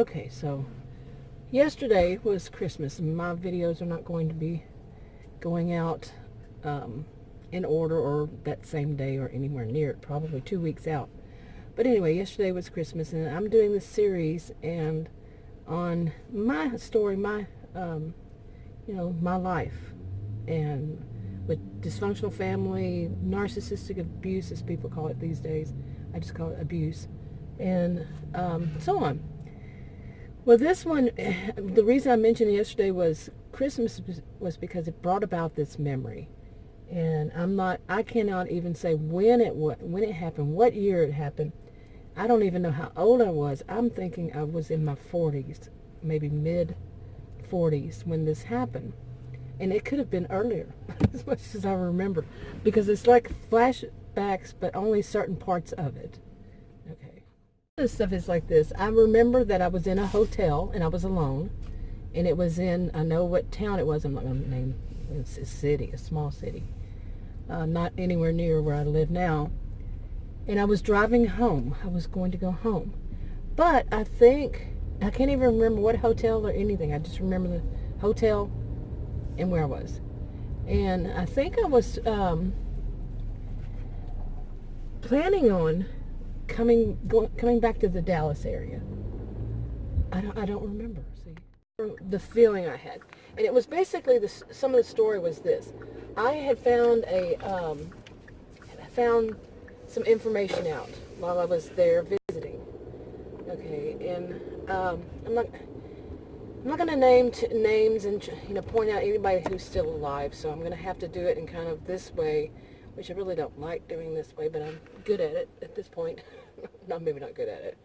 Okay, so yesterday was Christmas, and my videos are not going to be going out in order or that same day or anywhere near it, probably 2 weeks out. But anyway, yesterday was Christmas, and I'm doing this series and on my story, my my life, and with dysfunctional family, narcissistic abuse, as people call it these days. I just call it abuse, and so on. Well, this one, the reason I mentioned it yesterday was Christmas was because it brought about this memory. And I cannot even say when it happened, what year it happened. I don't even know how old I was. I'm thinking I was in my 40s, maybe mid 40s when this happened. And it could have been earlier, as much as I remember, because it's like flashbacks, but only certain parts of it. Okay. This stuff is like this. I remember that I was in a hotel and I was alone, and it was in, I know what town it was. I'm not going to name, it's a city, a small city, not anywhere near where I live now. And I was driving home. I was going to go home, but I can't even remember what hotel or anything. I just remember the hotel and where I was. And I think I was planning on coming back to the Dallas area. I don't remember. See, the feeling I had, and it was basically this. Some of the story was this: I had found some information out while I was there visiting. Okay, and I'm not going to name names and point out anybody who's still alive. So I'm going to have to do it in kind of this way, which I really don't like doing this way, but I'm good at it at this point. Maybe not good at it,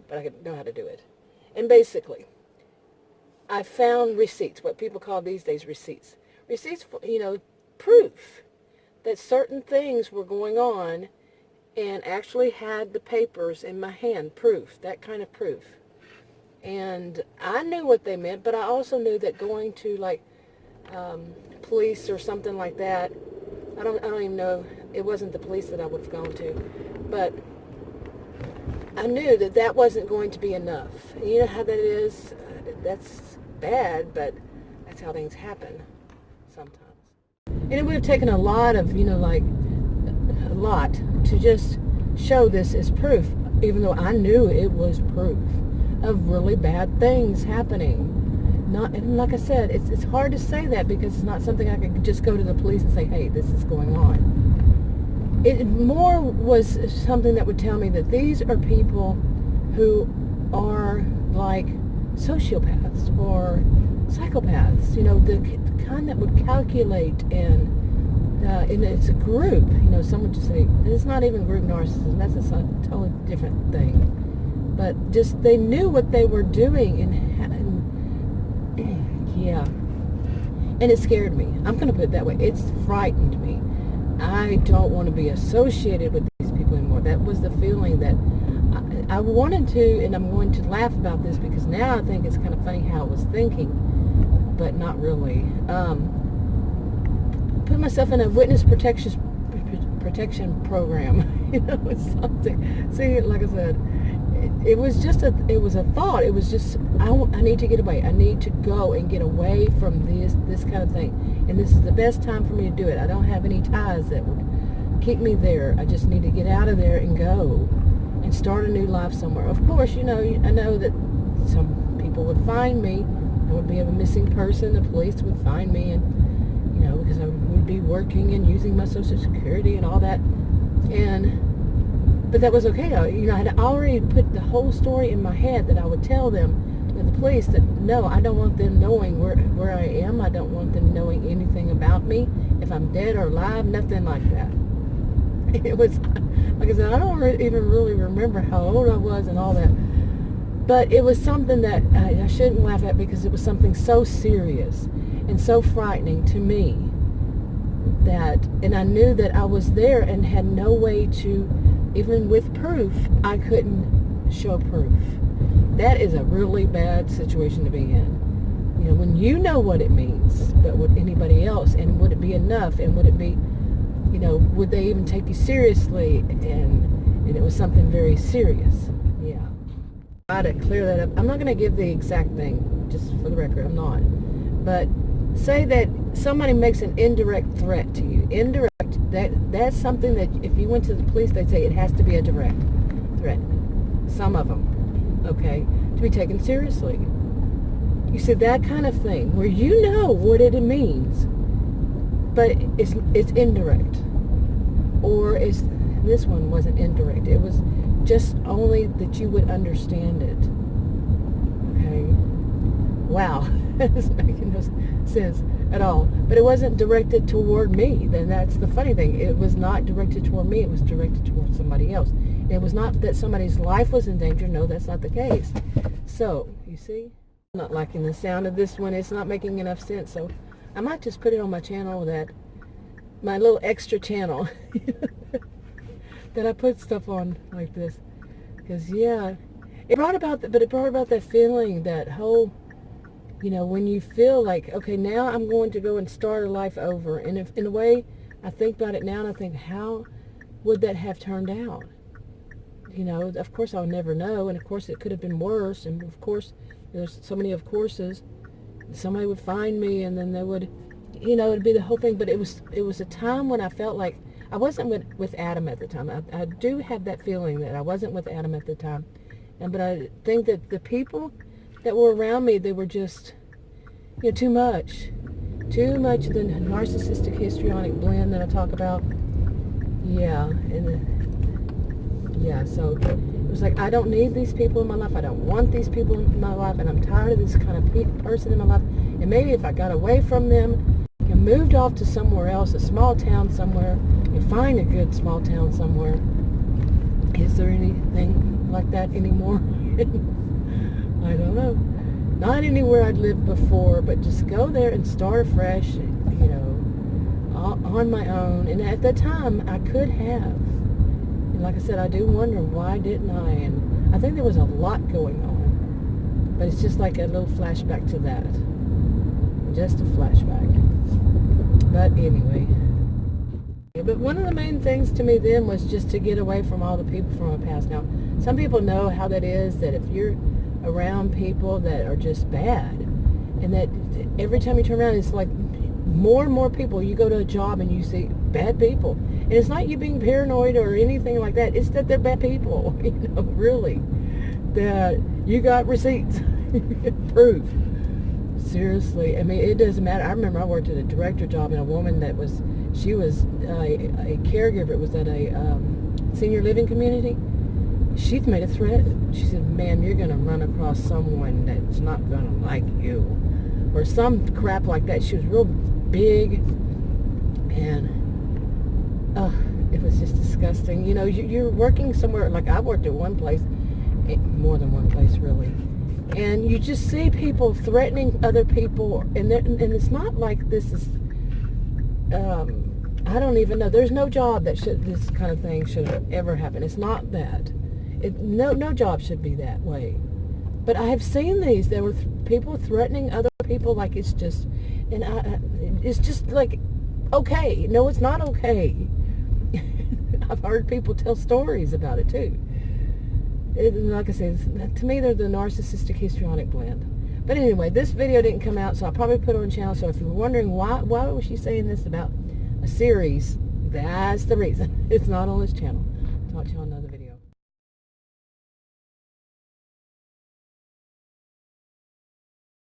but I know how to do it. And basically, I found receipts, what people call these days receipts. Receipts for, proof that certain things were going on, and actually had the papers in my hand, proof, that kind of proof. And I knew what they meant, but I also knew that going to like police or something like that, I don't even know, it wasn't the police that I would have gone to, but I knew that wasn't going to be enough. And you know how that is? That's bad, but that's how things happen sometimes. And it would have taken a lot of, a lot to just show this as proof, even though I knew it was proof of really bad things happening. And like I said, it's hard to say that because it's not something I could just go to the police and say, hey, this is going on. It more was something that would tell me that these are people who are like sociopaths or psychopaths, the kind that would calculate, and it's a group, some would just say, it's not even group narcissism, that's a totally different thing. But just, they knew what they were doing, and yeah. And it scared me. I'm going to put it that way. It's frightened me. I don't want to be associated with these people anymore. That was the feeling that I wanted to, and I'm going to laugh about this because now I think it's kind of funny how I was thinking, but not really. Put myself in a witness protection program, it's something. See, like I said, it was a thought. It was just, I need to get away. I need to go and get away from this kind of thing. And this is the best time for me to do it. I don't have any ties that would keep me there. I just need to get out of there and go and start a new life somewhere. Of course, I know that some people would find me. I would be a missing person. The police would find me, and because I would be working and using my Social Security and all that. But that was okay. I had already put the whole story in my head that I would tell them, the police, that no, I don't want them knowing where I am. I don't want them knowing anything about me, if I'm dead or alive, nothing like that. It was, like I said, I don't even really remember how old I was and all that. But it was something that I shouldn't laugh at, because it was something so serious and so frightening to me and I knew that I was there and had no way to, even with proof, I couldn't show proof. That is a really bad situation to be in. When you know what it means, but would anybody else, and would it be enough, and would it be, would they even take you seriously, and it was something very serious. Yeah. try to clear that up. I'm not going to give the exact thing, just for the record, I'm not. But say that somebody makes an indirect threat to you. Indirect, that's something that if you went to the police, they'd say it has to be a direct threat. Some of them, okay, to be taken seriously. You see, that kind of thing, where you know what it means, but it's indirect. Or this one wasn't indirect. It was just only that you would understand it. Okay? Wow. This is making no sense at all. But it wasn't directed toward me. Then that's the funny thing. It was not directed toward me. It was directed toward somebody else. It was not that somebody's life was in danger. No, that's not the case. So, you see? I'm not liking the sound of this one. It's not making enough sense. So, I might just put it on my channel, my little extra channel that I put stuff on like this. Because, yeah, it brought about that feeling, that whole, when you feel like, okay, now I'm going to go and start a life over. And if, in a way, I think about it now and I think, how would that have turned out? Of course I'll never know. And of course it could have been worse. And of course, there's so many of courses. Somebody would find me and then they would, it'd be the whole thing. But it was a time when I felt like I wasn't with Adam at the time. I do have that feeling that I wasn't with Adam at the time. But I think that the people that were around me, they were just, too much of the narcissistic-histrionic blend that I talk about. Yeah, so it was like, I don't need these people in my life. I don't want these people in my life, and I'm tired of this kind of person in my life. And maybe if I got away from them and moved off to somewhere else, a small town somewhere, and find a good small town somewhere. Is there anything like that anymore? I don't know. Not anywhere I'd lived before, but just go there and start afresh, on my own. And at that time, I could have. And like I said, I do wonder, why didn't I? And I think there was a lot going on. But it's just like a little flashback to that. Just a flashback. But anyway. But one of the main things to me then was just to get away from all the people from my past. Now, some people know how that is, that if you're around people that are just bad, and that every time you turn around, it's like more and more people. You go to a job and you see bad people. And it's not you being paranoid or anything like that. It's that they're bad people, really. That you got receipts. Proof. Seriously. I mean, it doesn't matter. I remember I worked at a director job, and a woman she was a caregiver. It was at a senior living community. She'd made a threat. She said, ma'am, you're going to run across someone that's not going to like you. Or some crap like that. She was real big. And, it was just disgusting. You're working somewhere, like I worked at one place, more than one place really. And you just see people threatening other people. And it's not like this is, I don't even know. There's no job that this kind of thing should ever happen. It's not that. No job should be that way. But I have seen these. There were people threatening other people like it's just, it's just like, okay. No, it's not okay. I've heard people tell stories about it too. Like I said, to me, they're the narcissistic-histrionic blend. But anyway, this video didn't come out, so I'll probably put it on the channel. So if you're wondering why was she saying this about a series, that's the reason. It's not on this channel. Talk to you on another video.